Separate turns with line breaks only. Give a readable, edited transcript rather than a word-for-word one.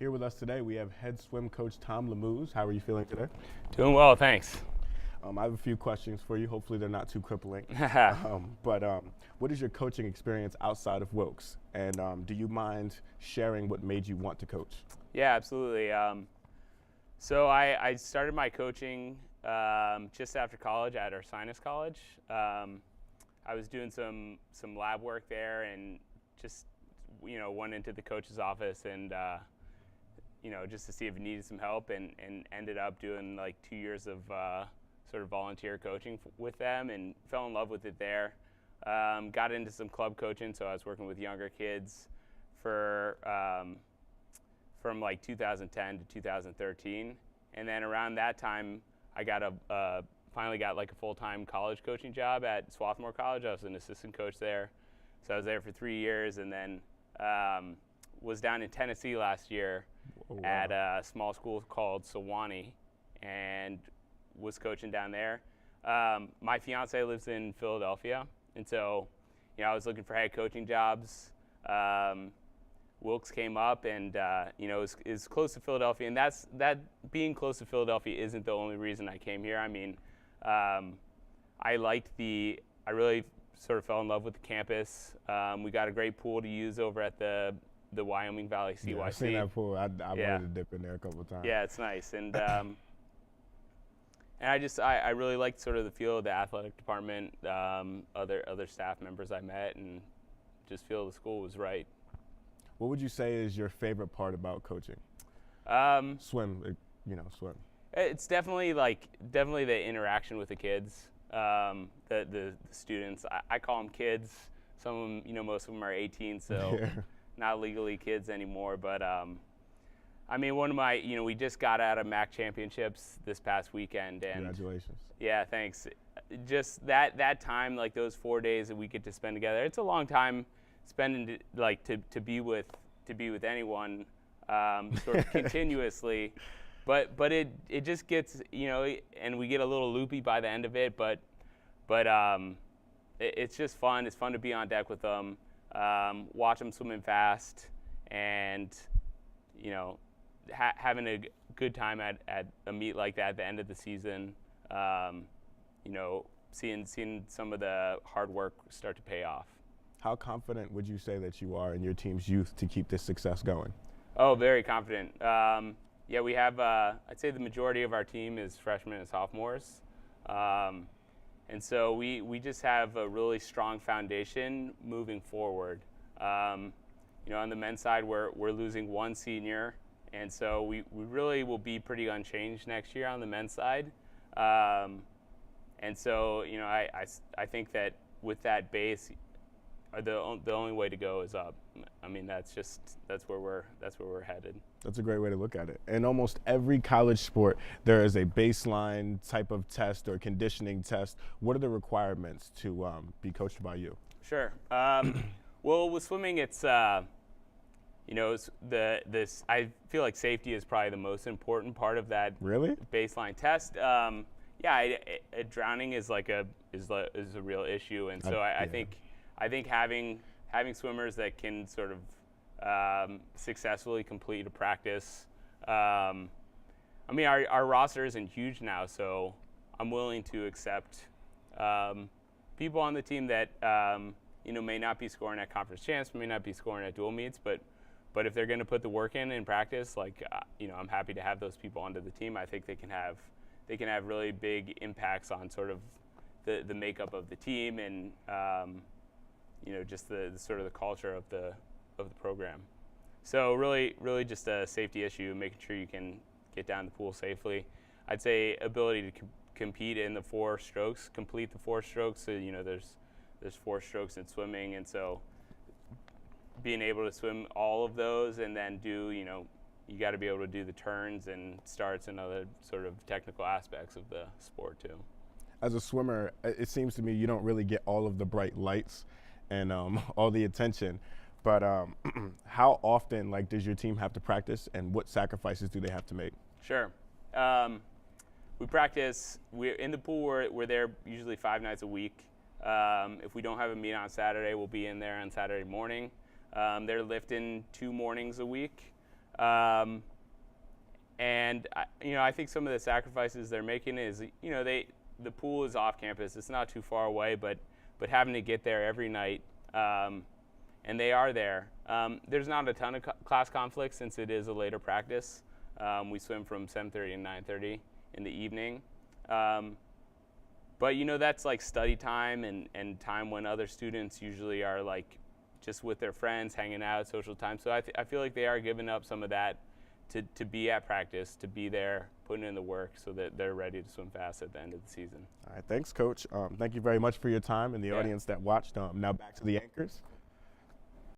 Here with us today, we have head swim coach Tom Limouze. How are you feeling today?
Doing well, thanks.
I have a few questions for you. Hopefully they're not too crippling. What is your coaching experience outside of Wilkes? And do you mind sharing what made you want to coach?
Yeah, absolutely. So I started my coaching just after college at Sinus College. I was doing some lab work there and just, went into the coach's office and, just to see if he needed some help and ended up doing like 2 years of sort of volunteer coaching with them and fell in love with it there. Got into some club coaching, so I was working with younger kids for from like 2010 to 2013, and then around that time I got finally got like a full-time college coaching job at Swarthmore College. I was an assistant coach there, so I was there for 3 years, and then was down in Tennessee last year at a small school called Sewanee, and was coaching down there. My fiance lives in Philadelphia, and so I was looking for head coaching jobs. Wilkes came up, and is close to Philadelphia, and that being close to Philadelphia isn't the only reason I came here. I mean, I really sort of fell in love with the campus. We got a great pool to use over at the Wyoming Valley CYC.
Yeah, I've seen that pool. I wanted to dip in there a couple of times.
Yeah, it's nice, and I really liked sort of the feel of the athletic department, other staff members I met, and just feel the school was right.
What would you say is your favorite part about coaching? Swim.
It's definitely the interaction with the kids, the students. I call them kids. Some of them, most of them are 18, so not legally kids anymore. But I mean, one of my, we just got out of MAC championships this past weekend, and
congratulations.
Yeah, thanks. Just that time, like those 4 days that we get to spend together. It's a long time spending to be with anyone sort of continuously. But it just gets, and we get a little loopy by the end of it, but it's just fun. It's fun to be on deck with them, watch them swimming fast, and, having a good time at a meet like that at the end of the season, seeing some of the hard work start to pay off.
How confident would you say that you are in your team's youth to keep this success going?
Oh, very confident. Yeah, we have, I'd say the majority of our team is freshmen and sophomores. And so we just have a really strong foundation moving forward. On the men's side, we're losing one senior, and so we really will be pretty unchanged next year on the men's side. And so, I think that with that base, the only way to go is up. I mean, that's where we're headed.
That's a great way to look at it. In almost every college sport, there is a baseline type of test or conditioning test. What are the requirements to be coached by you?
Sure. Well, with swimming, it's I feel like safety is probably the most important part of that.
Really?
Baseline test. Drowning is is a real issue, and so I think having swimmers that can sort of successfully complete a practice. I mean, our roster isn't huge now, so I'm willing to accept people on the team that may not be scoring at conference champs, may not be scoring at dual meets, but if they're going to put the work in practice, I'm happy to have those people onto the team. I think they can have really big impacts on sort of the makeup of the team and just the sort of the culture of the program. So really just a safety issue, making sure you can get down the pool safely. I'd say ability to compete in the 4 strokes, complete the 4 strokes. So there's 4 strokes in swimming, and so being able to swim all of those and then do you got to be able to do the turns and starts and other sort of technical aspects of the sport too.
As a swimmer, it seems to me you don't really get all of the bright lights and all the attention. But how often does your team have to practice, and what sacrifices do they have to make?
Sure. We practice. We're in the pool. We're there usually 5 nights a week. If we don't have a meet on Saturday, we'll be in there on Saturday morning. They're lifting 2 mornings a week. And I think some of the sacrifices they're making is, the pool is off campus. It's not too far away, but having to get there every night, and they are there. There's not a ton of class conflict since it is a later practice. We swim from 7:30 and 9:30 in the evening. But that's like study time and time when other students usually are like just with their friends, hanging out, social time. So I feel like they are giving up some of that to be at practice, to be there, putting in the work so that they're ready to swim fast at the end of the season.
All right, thanks, Coach. Thank you very much for your time and the
Yeah.
audience that watched. Now back to the anchors.